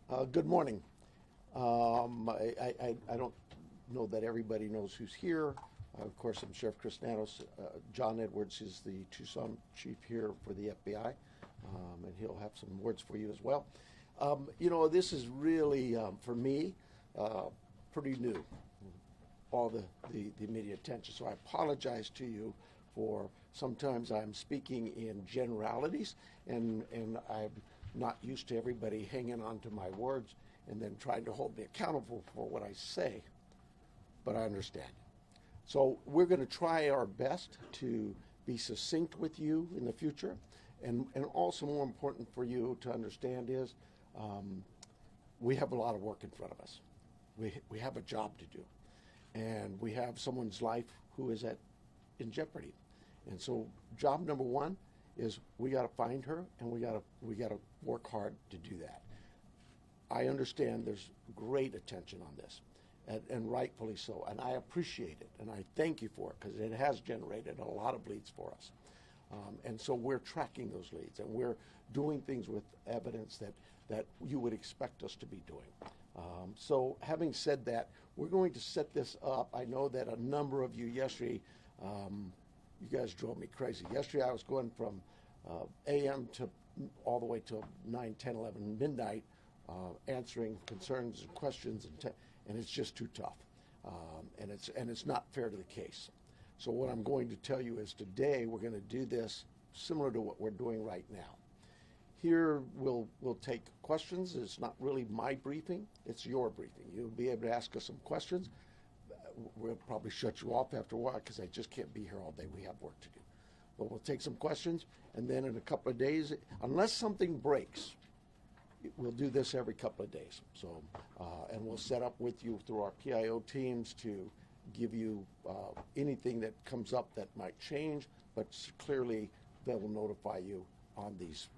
Good morning. I don't know that everybody knows who's here. Of course, I'm Sheriff Chris Nanos. John Edwards is the Tucson chief here for the FBI, and he'll have some words for you as well. This is really, for me, pretty new, all the media attention. So I apologize to you for sometimes I'm speaking in generalities, and I'm not used to everybody hanging on to my words and then trying to hold me accountable for what I say, but I understand. So we're going to try our best to be succinct with you in the future, and also more important for you to understand is we have a lot of work in front of us. We have a job to do, and we have someone's life who is in jeopardy. And so job number one is we got to find her, and we got to work hard to do that. I understand there's great attention on this, and rightfully so, and I appreciate it, and I thank you for it because it has generated a lot of leads for us. And so we're tracking those leads, and we're doing things with evidence that you would expect us to be doing. So having said that, we're going to set this up. I know that a number of you yesterday, you guys drove me crazy. Yesterday I was going from a.m. to all the way till 9, 10, 11, midnight, answering concerns and questions, and it's just too tough. And it's not fair to the case. So what I'm going to tell you is today we're going to do this similar to what we're doing right now. Here we'll take questions. It's not really my briefing, it's your briefing. You'll be able to ask us some questions. We'll probably shut you off after a while because I just can't be here all day. We have work to do. But we'll take some questions, and then in a couple of days, unless something breaks, we'll do this every couple of days. So, and we'll set up with you through our PIO teams to give you anything that comes up that might change, but clearly they will notify you on these,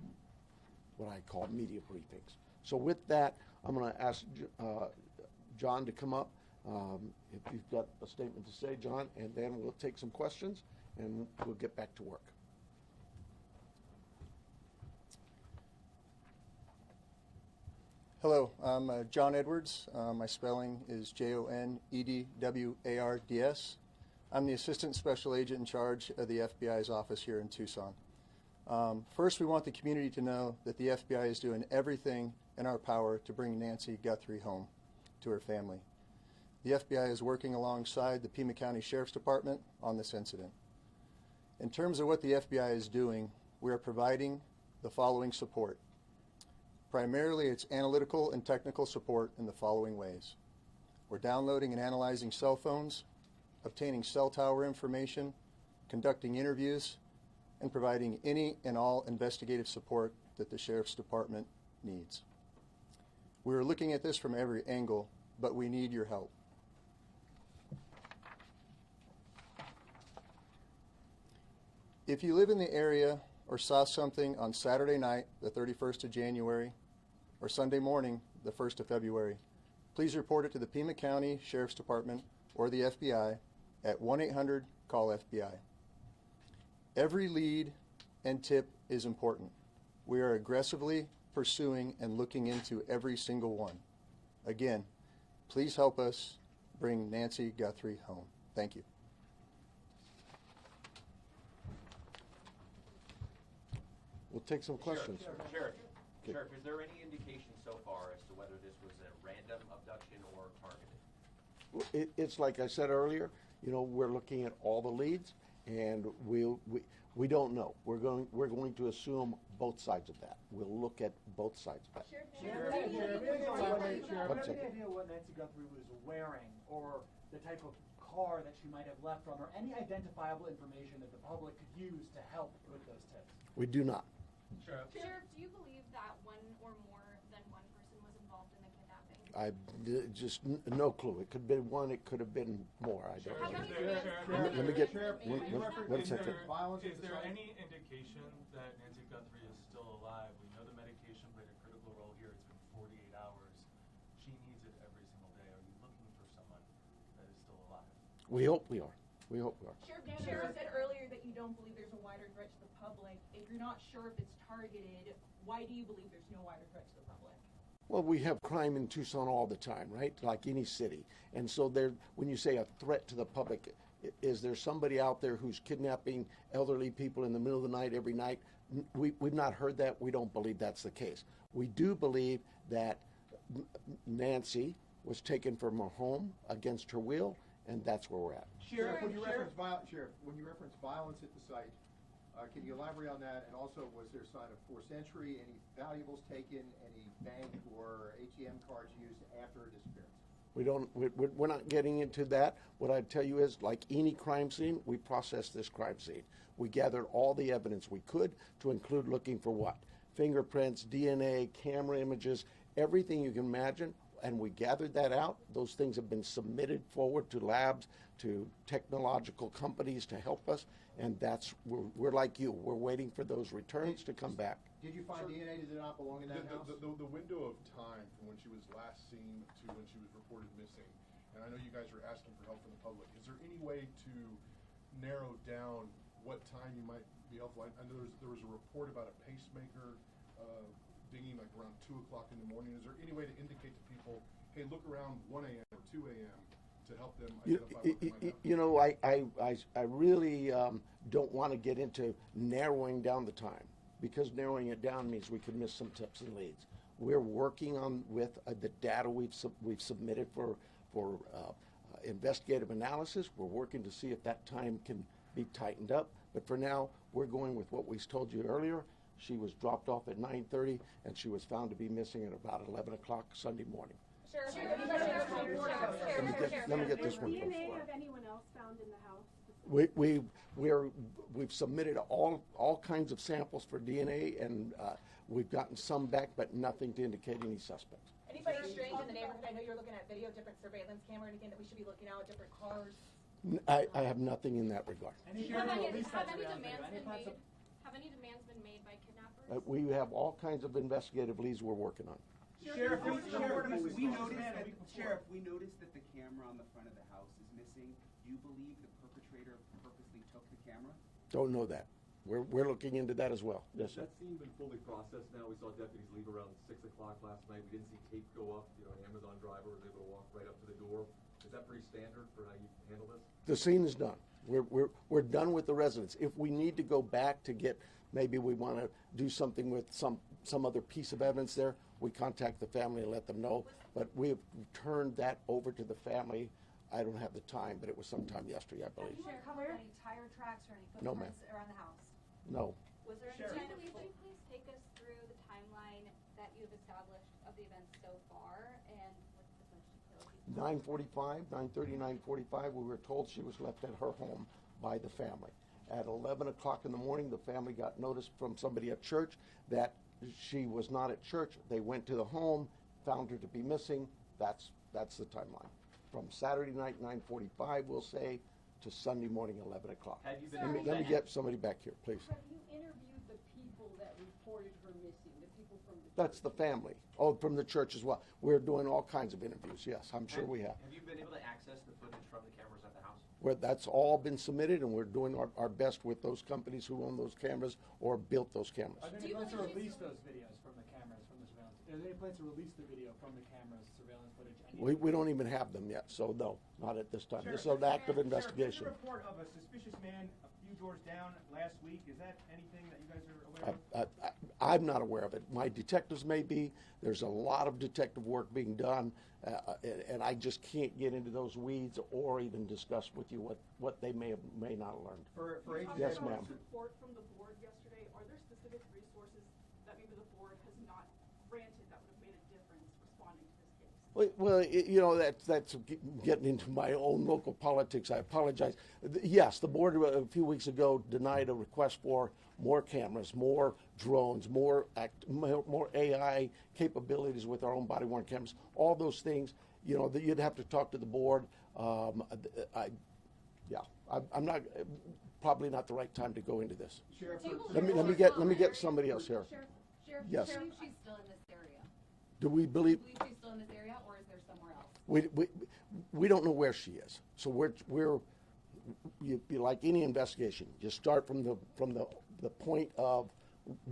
what I call media briefings. So with that, I'm going to ask John to come up. If you've got a statement to say, John, and then we'll take some questions and we'll get back to work. Hello, I'm John Edwards. My spelling is Jonedwards. I'm the Assistant Special Agent in charge of the FBI's office here in Tucson. First, we want the community to know that the FBI is doing everything in our power to bring Nancy Guthrie home to her family. The FBI is working alongside the Pima County Sheriff's Department on this incident. In terms of what the FBI is doing, we are providing the following support. Primarily, it's analytical and technical support in the following ways. We're downloading and analyzing cell phones, obtaining cell tower information, conducting interviews, and providing any and all investigative support that the Sheriff's Department needs. We're looking at this from every angle, but we need your help. If you live in the area or saw something on Saturday night, the 31st of January, or Sunday morning, the 1st of February, please report it to the Pima County Sheriff's Department or the FBI at 1-800-CALL-FBI. Every lead and tip is important. We are aggressively pursuing and looking into every single one. Again, please help us bring Nancy Guthrie home. Thank you. We'll take some questions. Sheriff, is there any indication so far as to whether this was a random abduction or targeted? It's like I said earlier, we're looking at all the leads, and we don't know. We're going to assume both sides of that. We'll look at both sides of that. Sheriff, any idea what Nancy Guthrie was wearing, or the type of car that she might have left from, or any identifiable information that the public could use to help with those tips? We do not. Sheriff, do you believe that one or more than one person was involved in the kidnapping? I just no clue. It could have been one. It could have been more. I don't know. Let me get one second. Is there any indication that Nancy Guthrie is still alive? We know the medication played a critical role here. It's been 48 hours. She needs it every single day. Are you looking for someone that is still alive? We hope we are. We hope we are. Sheriff said earlier that you don't believe there's a wider threat to the public. If you're not sure if it's targeted, why do you believe there's no wider threat to the public? Well, we have crime in Tucson all the time, right? Like any city. And so there, when you say a threat to the public, is there somebody out there who's kidnapping elderly people in the middle of the night every night? We've not heard that. We don't believe that's the case. We do believe that Nancy was taken from her home against her will, and that's where we're at. Sheriff, when you reference violence at the site, can you elaborate on that? And also, was there a sign of forced entry, any valuables taken, any bank or ATM cards used after her disappearance? We're not getting into that. What I'd tell you is, like any crime scene, we processed this crime scene. We gathered all the evidence we could, to include looking for what? Fingerprints, DNA, camera images, everything you can imagine, and we gathered that out. Those things have been submitted forward to labs, to technological companies to help us, and we're like you. We're waiting for those returns to come back. Did you find DNA that did not belong in that house? The window of time from when she was last seen to when she was reported missing, and I know you guys are asking for help from the public, is there any way to narrow down what time you might be helpful? I know there was a report about a pacemaker dinging like around 2 o'clock in the morning. Is there any way to indicate to people, hey, look around 1 a.m. or 2 a.m. to help them identify what they might have? You know, I really don't want to get into narrowing down the time, because narrowing it down means we could miss some tips and leads. We're working on with the data we've submitted for investigative analysis. We're working to see if that time can be tightened up. But for now, we're going with what we told you earlier. She was dropped off at 9:30, and she was found to be missing at about 11 o'clock Sunday morning. Sheriff, Let me get this one. DNA of anyone else found in the house? We've submitted all kinds of samples for DNA, and we've gotten some back, but nothing to indicate any suspects. Anybody strange in the neighborhood? I know you're looking at video, different surveillance camera, anything that we should be looking out, different cars? I have nothing in that regard. Have any demands been made by kidnappers? We have all kinds of investigative leads we're working on. Sheriff, we noticed that the camera on the front of the house is missing. Do you believe the perpetrator purposely took the camera? Don't know that. We're looking into that as well. Yes, sir. That scene been fully processed now. We saw deputies leave around 6 o'clock last night. We didn't see tape go up. You know, an Amazon driver was able to walk right up to the door. Is that pretty standard for how you handle this? The scene is done. We're done with the residents. If we need to go back to get, maybe we want to do something with some other piece of evidence there, we contact the family and let them know. But we have turned that over to the family. I don't have the time, but it was sometime yesterday, I believe. Have you recovered any tire tracks or any No, ma'am. footprints around the house? No. Was there any can you please take us through the timeline that you've established of the events so far, and with as much detail as you can? 9:45, 9:30, 9:45, we were told she was left at her home by the family. At 11 o'clock in the morning, the family got notice from somebody at church that she was not at church. They went to the home, found her to be missing. That's the timeline. From Saturday night, 9:45, we'll say, to Sunday morning, 11 o'clock. Have you been Let me get somebody back here, please. Have you interviewed the people that reported her missing, the people from the That's the family. Oh, from the church as well. We're doing all kinds of interviews, yes, I'm sure we have. Have you been able to access the footage from the cameras at the house? That's all been submitted, and we're doing our best with those companies who own those cameras or built those cameras. Are there any plans to release those videos from the cameras, from the surveillance? Are there any plans to release the video from the cameras, surveillance footage? We don't even have them yet, so no, not at this time. This is an active investigation. There's a report of a suspicious man a few doors down last week. Is that anything that you guys are aware of? I'm not aware of it. My detectives may be. There's a lot of detective work being done, and I just can't get into those weeds or even discuss with you what they may not have learned. For Yes, ma'am. Report from the board yesterday. Are there specific resources that maybe the board has not granted that would have made a difference responding to this case? Well, you know, that's getting into my own local politics. I apologize. Yes, the board a few weeks ago denied a request for more cameras, more drones, more AI capabilities with our own body-worn cameras. All those things, you know, that you'd have to talk to the board. I'm not probably not the right time to go into this. Sheriff, Let me get somebody else here. Sheriff, Yes. Sheriff, she's still in this area. Do we believe? Do you believe she's still in this area, or is there somewhere else? We don't know where she is. So you like any investigation. You start from the point of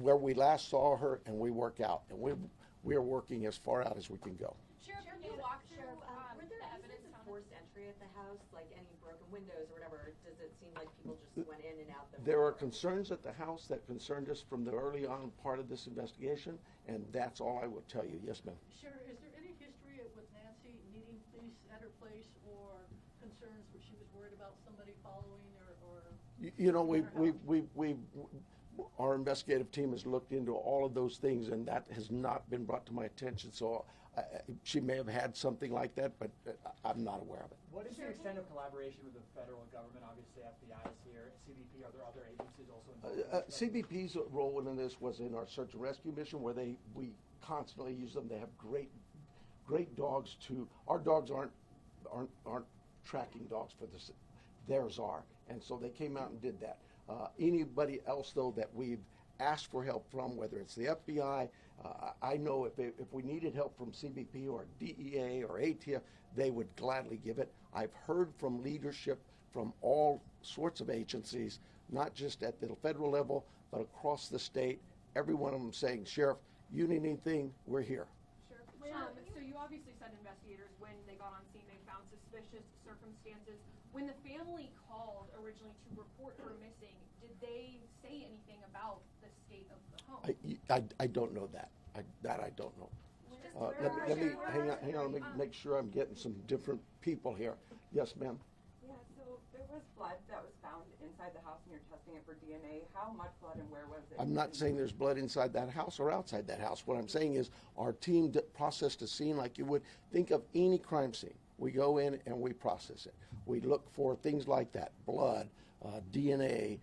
where we last saw her, and we work out. And we are working as far out as we can go. Sheriff, can you walk through Were there the any evidence sense of found? forced entry at the house, like any broken windows or whatever? Or does it seem like people just went in and out the There are front door? concerns at the house that concerned us from the early on part of this investigation, and that's all I will tell you. Yes, ma'am. Sheriff, is there any history with Nancy needing police at her place or concerns where she was worried about somebody following or? You know, our investigative team has looked into all of those things, and that has not been brought to my attention. So she may have had something like that, but I'm not aware of it. What is the extent of collaboration with the federal government? Obviously, FBI is here, CBP, are there other agencies also involved? CBP's role in this was in our search and rescue mission, where we constantly use them. They have great dogs too. Our dogs aren't tracking dogs for this. Theirs are, and so they came out and did that. Anybody else though that we've asked for help from, whether it's the FBI, I know if we needed help from CBP or DEA or ATF, they would gladly give it. I've heard from leadership from all sorts of agencies, not just at the federal level, but across the state. Every one of them saying, Sheriff, you need anything, we're here. Sure. So you obviously said investigators, when they got on scene, they found suspicious circumstances. When the family called originally to report her missing, did they say anything about the state of the home? I don't know that. I don't know. Let me hang on. Let me make sure I'm getting some different people here. Yes, ma'am. Yeah. So there was blood that was found inside the house, and you're testing it for DNA. How much blood and where was it? I'm not saying there's blood inside that house or outside that house. What I'm saying is our team processed a scene like you would think of any crime scene. We go in and we process it. We look for things like that: blood, DNA,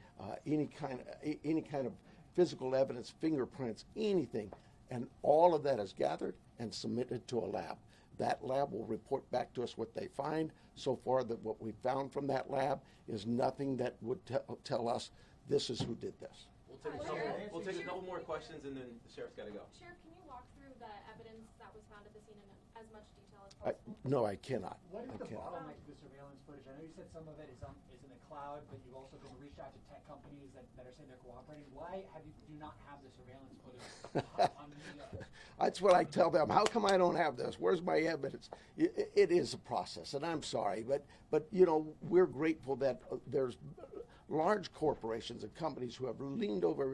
any kind of physical evidence, fingerprints, anything, and all of that is gathered and submitted to a lab. That lab will report back to us what they find. So far, that what we found from that lab is nothing that would tell us this is who did this. We'll take a couple more questions, and then the sheriff's got to go. Sheriff, can you walk through the evidence that was found at the scene in as much detail as possible? No, I cannot. What is I the cannot. bottleneck to the surveillance footage? I know you said some of it is in the cloud, but you've also been reached out to tech companies that are saying they're cooperating. Why do you not have the surveillance footage on media? That's what I tell them. How come I don't have this? Where's my evidence? It is a process, and I'm sorry, but you know, we're grateful that there's large corporations and companies who have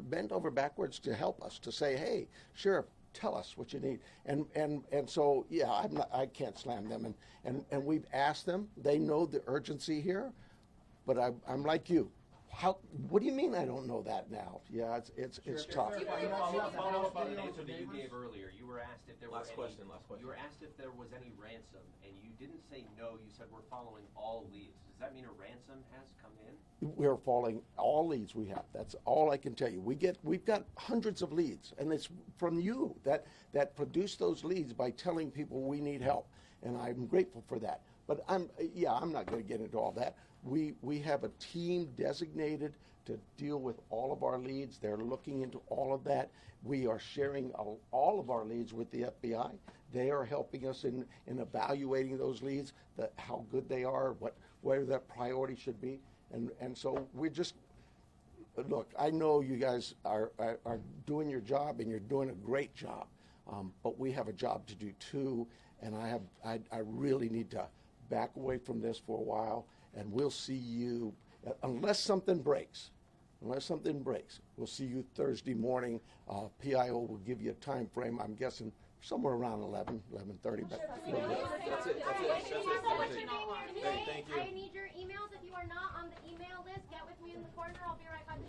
bent over backwards to help us, to say, hey, Sheriff, tell us what you need. And so, yeah, I can't slam them. And we've asked them. They know the urgency here, but I'm like you. What do you mean I don't know that now? Yeah, it's tough. Follow up on an answer that you gave earlier. You were asked if there Last question. You were asked if there was any ransom, and you didn't say no. You said we're following all leads. Does that mean a ransom has come in? We're following all leads we have. That's all I can tell you. We've got hundreds of leads, and it's from you that produce those leads by telling people we need help, and I'm grateful for that. But I'm not going to get into all that. We have a team designated to deal with all of our leads. They're looking into all of that. We are sharing all of our leads with the FBI. They are helping us in evaluating those leads, how good they are, where their priority should be. And so we're just, look, I know you guys are doing your job, and you're doing a great job, but we have a job to do too, and I really need to back away from this for a while, and we'll see you, unless something breaks, we'll see you Thursday morning. PIO will give you a time frame, I'm guessing somewhere around 11:30. But That's it. Thank you. I need your emails. If you are not on the email list, get with me in the corner. I'll be right back.